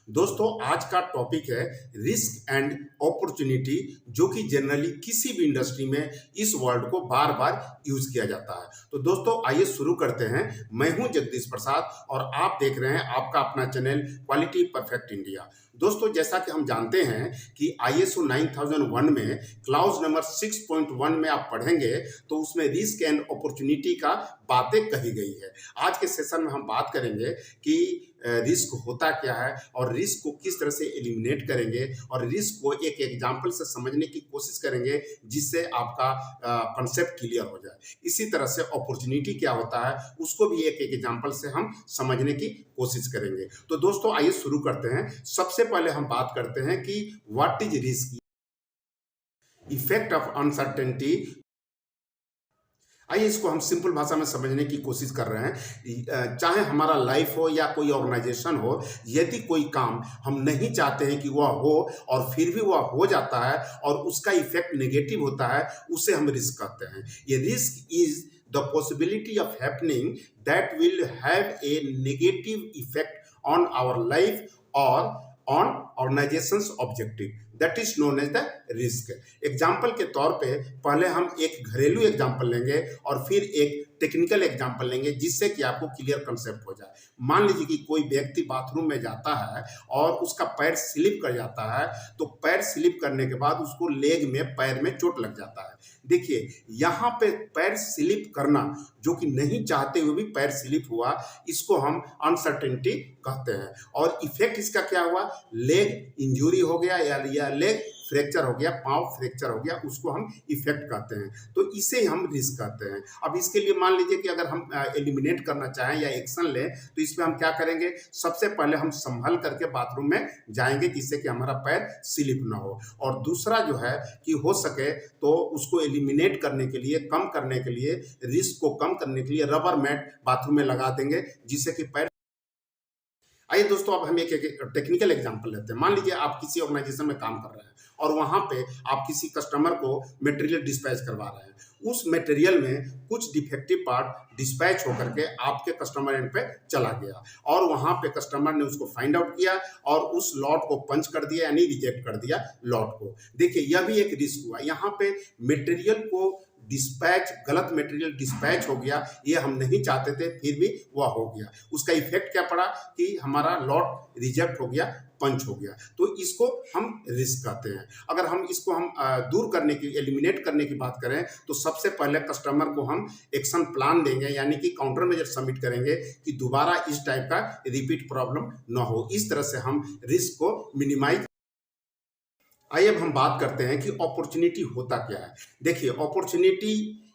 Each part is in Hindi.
दोस्तों आज का टॉपिक है रिस्क एंड अपॉर्चुनिटी, जो कि जनरली किसी भी इंडस्ट्री में इस वर्ड को बार बार यूज किया जाता है। तो दोस्तों आइए शुरू करते हैं। मैं हूं जगदीश प्रसाद और आप देख रहे हैं आपका अपना चैनल क्वालिटी परफेक्ट इंडिया। दोस्तों जैसा कि हम जानते हैं कि ISO 9001 में क्लाउज नंबर 6.1 में आप पढ़ेंगे तो उसमें रिस्क एंड अपॉर्चुनिटी का बातें कही गई है। आज के सेशन में हम बात करेंगे कि रिस्क होता क्या है और रिस्क को किस तरह से एलिमिनेट करेंगे और रिस्क को एक एग्जाम्पल से समझने की कोशिश करेंगे जिससे आपका कंसेप्ट क्लियर हो जाए। इसी तरह से अपॉर्चुनिटी क्या होता है उसको भी एक एग्जाम्पल से हम समझने की कोशिश करेंगे। तो दोस्तों आइए शुरू करते हैं। सबसे पहले हम बात करते हैं कि what is risk, effect of uncertainty. आइए इसको हम सिंपल भाषा में समझने की कोशिश कर रहे हैं। चाहे हमारा लाइफ हो या कोई ऑर्गेनाइजेशन हो, यदि कोई काम हम नहीं चाहते हैं कि वह हो और फिर भी वह हो जाता है और उसका इफेक्ट नेगेटिव होता है, उसे हम रिस्क कहते हैं। ये risk is the possibility of happening that will have a negative effect on our life और on organisations objective, that is known as the risk. Example के तौर पे पहले हम एक घरेलू एग्जाम्पल लेंगे और फिर एक टेक्निकल एग्जाम्पल लेंगे जिससे कि आपको क्लियर कंसेप्ट हो जाए। मान लीजिए कि कोई व्यक्ति बाथरूम में जाता है और उसका पैर स्लिप कर जाता है, तो पैर स्लिप करने के बाद उसको लेग में पैर में चोट लग जाता है। देखिए यहाँ पे पैर स्लिप करना, जो कि नहीं चाहते हुए भी पैर स्लिप हुआ, इसको हम अनसर्टेनिटी कहते हैं। और इफेक्ट इसका क्या हुआ, लेग इंजरी हो गया या लेग फ्रैक्चर हो गया, पांव फ्रैक्चर हो गया, उसको हम इफेक्ट कहते हैं। तो इसे हम रिस्क कहते हैं। अब इसके लिए मान लीजिए कि अगर हम एलिमिनेट करना चाहें या एक्शन लें तो इसमें हम क्या करेंगे, सबसे पहले हम संभल करके बाथरूम में जाएंगे जिससे कि हमारा पैर स्लिप ना हो। और दूसरा जो है कि हो सके तो उसको एलिमिनेट करने के लिए, कम करने के लिए, रिस्क को कम करने के लिए रबर मैट बाथरूम में लगा देंगे जिससे कि पैर। आइए दोस्तों अब हम एक टेक्निकल एग्जांपल लेते हैं। मान लीजिए आप किसी ऑर्गेनाइजेशन में काम कर रहे हैं और वहां पे आप किसी कस्टमर को मटेरियल डिस्पैच करवा रहे हैं। उस मटेरियल में कुछ डिफेक्टिव पार्ट डिस्पैच होकर के आपके कस्टमर एंड पे चला गया और वहां पे कस्टमर ने उसको फाइंड आउट किया और उस लॉट को पंच कर दिया, यानी रिजेक्ट कर दिया लॉट को। देखिए यह भी एक रिस्क हुआ। यहाँ पे मटेरियल को डिस्पैच, गलत मटेरियल डिस्पैच हो गया, ये हम नहीं चाहते थे, फिर भी वह हो गया। उसका इफेक्ट क्या पड़ा कि हमारा लॉट रिजेक्ट हो गया, पंच हो गया। तो इसको हम रिस्क कहते हैं। अगर हम इसको दूर करने की, एलिमिनेट करने की बात करें तो सबसे पहले कस्टमर को हम एक्शन प्लान देंगे, यानी कि काउंटर मेजर सबमिट करेंगे कि दोबारा इस टाइप का रिपीट प्रॉब्लम ना हो। इस तरह से हम रिस्क को मिनिमाइज। आइए अब हम बात करते हैं कि अपॉर्चुनिटी होता क्या है। देखिए अपॉर्चुनिटी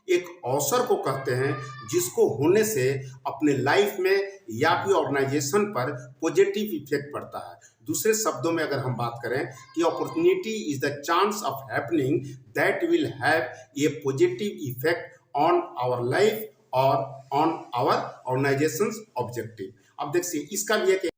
एक अवसर को कहते हैं जिसको होने से अपने लाइफ में या फिर ऑर्गेनाइजेशन पर पॉजिटिव इफेक्ट पड़ता है। दूसरे शब्दों में अगर हम बात करें कि opportunity is the chance of happening that will have a positive effect on our life और ऑन आवर ऑर्गेनाइजेशंस ऑब्जेक्टिव। अब देखिए इसका भी एक,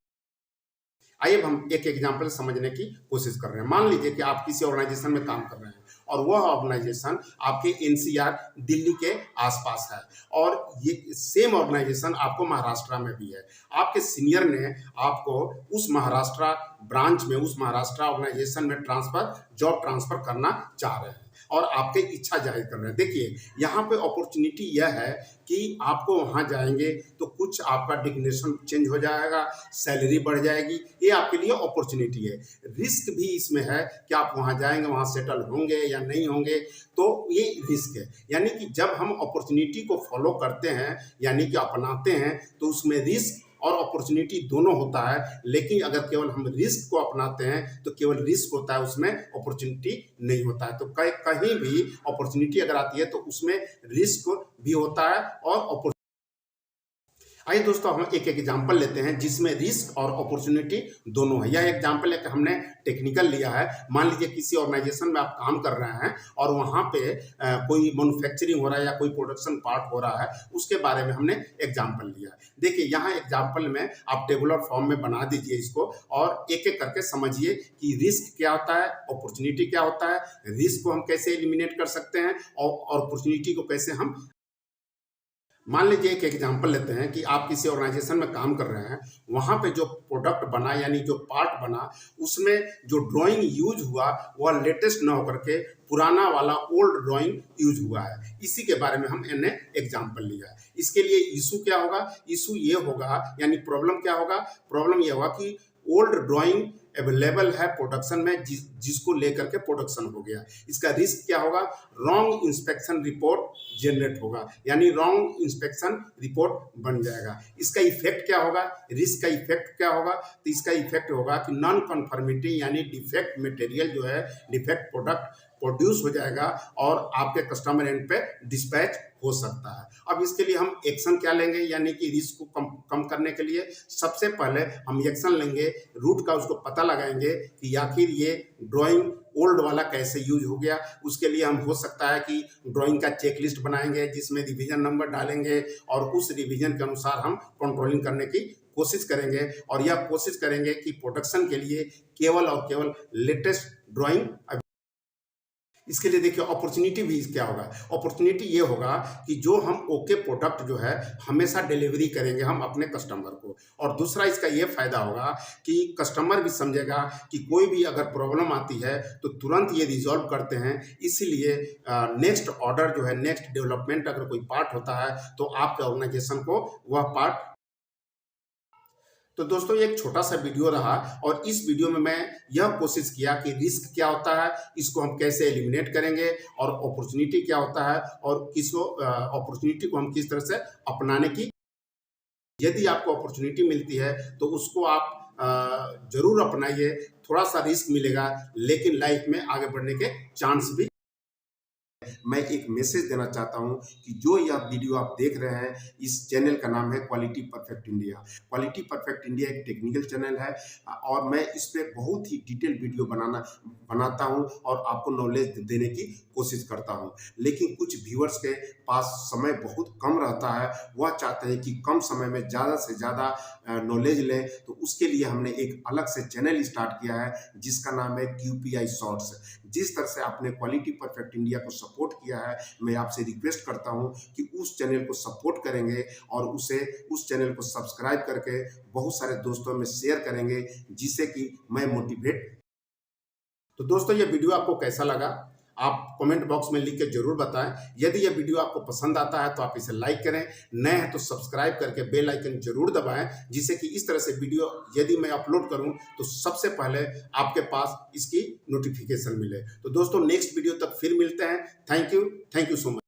आइए हम एक एग्जाम्पल समझने की कोशिश कर रहे हैं। मान लीजिए कि आप किसी ऑर्गेनाइजेशन में काम कर रहे हैं और वह ऑर्गेनाइजेशन आपके NCR दिल्ली के आसपास है और ये सेम ऑर्गेनाइजेशन आपको महाराष्ट्र में भी है। आपके सीनियर ने आपको उस महाराष्ट्र ब्रांच में, उस महाराष्ट्र ऑर्गेनाइजेशन में जॉब ट्रांसफर करना चाह रहे हैं और आपके इच्छा जाहिर कर रहे हैं। देखिए यहाँ पे अपॉर्चुनिटी यह है कि आपको वहाँ जाएंगे तो कुछ आपका डिग्नेशन चेंज हो जाएगा, सैलरी बढ़ जाएगी, ये आपके लिए अपॉर्चुनिटी है। रिस्क भी इसमें है कि आप वहाँ जाएंगे, वहाँ सेटल होंगे या नहीं होंगे, तो ये रिस्क है। यानी कि जब हम अपॉर्चुनिटी को फॉलो करते हैं, यानी कि अपनाते हैं, तो उसमें रिस्क और अपॉर्चुनिटी दोनों होता है। लेकिन अगर केवल हम रिस्क को अपनाते हैं तो केवल रिस्क होता है, उसमें अपॉर्चुनिटी नहीं होता है। तो कहीं भी अपॉर्चुनिटी अगर आती है तो उसमें रिस्क भी होता है और। आइए दोस्तों हम एक एग्जाम्पल लेते हैं जिसमें रिस्क और अपॉर्चुनिटी दोनों है। यह एग्जाम्पल है कि हमने टेक्निकल लिया है। मान लीजिए किसी ऑर्गेनाइजेशन में आप काम कर रहे हैं और वहाँ पे कोई मैन्युफैक्चरिंग हो रहा है या कोई प्रोडक्शन पार्ट हो रहा है, उसके बारे में हमने एग्जाम्पल लिया है। देखिए यहाँ एग्जाम्पल में आप टेबुलर फॉर्म में बना दीजिए इसको और एक एक करके समझिए कि रिस्क क्या होता है, अपॉर्चुनिटी क्या होता है, रिस्क को हम कैसे एलिमिनेट कर सकते हैं और अपॉर्चुनिटी को कैसे हम। मान लीजिए एक एग्जांपल लेते हैं कि आप किसी ऑर्गेनाइजेशन में काम कर रहे हैं, वहाँ पे जो प्रोडक्ट बना यानी जो पार्ट बना, उसमें जो ड्राइंग यूज हुआ वह लेटेस्ट ना होकर के पुराना वाला ओल्ड ड्राइंग यूज हुआ है। इसी के बारे में हमने एग्जांपल लिया है। इसके लिए इशू क्या होगा? इशू ये होगा यानी प्रॉब्लम क्या होगा? प्रॉब्लम ये होगा कि ओल्ड ड्राइंग अवेलेबल है प्रोडक्शन में, जिसको लेकर के प्रोडक्शन हो गया। इसका रिस्क क्या होगा? रॉन्ग इंस्पेक्शन रिपोर्ट जनरेट होगा, यानी रॉन्ग इंस्पेक्शन रिपोर्ट बन जाएगा। इसका इफेक्ट क्या होगा? रिस्क का इफेक्ट क्या होगा? तो इसका इफेक्ट होगा कि नॉन कन्फर्मिटी यानी डिफेक्ट मटेरियल जो है, डिफेक्ट प्रोडक्ट प्रोड्यूस हो जाएगा और आपके कस्टमर एंड पे डिस्पैच हो सकता है। अब इसके लिए हम एक्शन क्या लेंगे, यानी कि रिस्क को कम करने के लिए सबसे पहले हम एक्शन लेंगे, रूट का उसको पता लगाएंगे कि आखिर ये ड्राइंग ओल्ड वाला कैसे यूज हो गया। उसके लिए हम हो सकता है कि ड्राइंग का चेक लिस्ट बनाएंगे, जिसमें रिवीजन नंबर डालेंगे और उस रिवीजन के अनुसार हम कंट्रोलिंग करने की कोशिश करेंगे और यह कोशिश करेंगे कि प्रोडक्शन के लिए केवल और केवल लेटेस्ट ड्राइंग। इसके लिए देखिए अपॉर्चुनिटी भी क्या होगा? अपॉर्चुनिटी ये होगा कि जो हम ओके प्रोडक्ट जो है हमेशा डिलीवरी करेंगे हम अपने कस्टमर को। और दूसरा इसका ये फायदा होगा कि कस्टमर भी समझेगा कि कोई भी अगर प्रॉब्लम आती है तो तुरंत ये रिजॉल्व करते हैं। इसीलिए नेक्स्ट ऑर्डर जो है, नेक्स्ट डेवलपमेंट अगर कोई पार्ट होता है तो आपके ऑर्गेनाइजेशन को वह पार्ट। तो दोस्तों ये एक छोटा सा वीडियो रहा और इस वीडियो में मैं यह कोशिश किया कि रिस्क क्या होता है, इसको हम कैसे एलिमिनेट करेंगे, और अपॉर्चुनिटी क्या होता है और किसको अपॉर्चुनिटी को हम किस तरह से अपनाने की। यदि आपको अपॉर्चुनिटी मिलती है तो उसको आप जरूर अपनाइए। थोड़ा सा रिस्क मिलेगा लेकिन लाइफ में आगे बढ़ने के चांस भी। मैं एक मैसेज देना चाहता हूं कि जो यह वीडियो आप देख रहे हैं, इस चैनल का नाम है quality perfect India. Quality perfect India एक टेक्निकल चैनल है और मैं इस पे बहुत ही डिटेल वीडियो बनाता हूं और आपको नॉलेज देने की कोशिश करता हूं। लेकिन कुछ व्यूअर्स के पास समय बहुत कम रहता है, वह चाहते हैं कि कम समय में ज़्यादा से ज़्यादा नॉलेज लें, तो उसके लिए हमने एक अलग से चैनल स्टार्ट किया है जिसका नाम है QPI शॉर्ट्स। जिस तरह से आपने क्वालिटी परफेक्ट इंडिया को सपोर्ट किया है, मैं आपसे रिक्वेस्ट करता हूं कि उस चैनल को सपोर्ट करेंगे और उस चैनल को सब्सक्राइब करके बहुत सारे दोस्तों में शेयर करेंगे, जिससे कि मैं मोटिवेट। तो दोस्तों ये वीडियो आपको कैसा लगा आप कमेंट बॉक्स में लिख के जरूर बताएं। यदि यह वीडियो आपको पसंद आता है तो आप इसे लाइक करें, नए हैं तो सब्सक्राइब करके बेल आइकन जरूर दबाएं, जिससे कि इस तरह से वीडियो यदि मैं अपलोड करूं तो सबसे पहले आपके पास इसकी नोटिफिकेशन मिले। तो दोस्तों नेक्स्ट वीडियो तक फिर मिलते हैं। Thank you so much.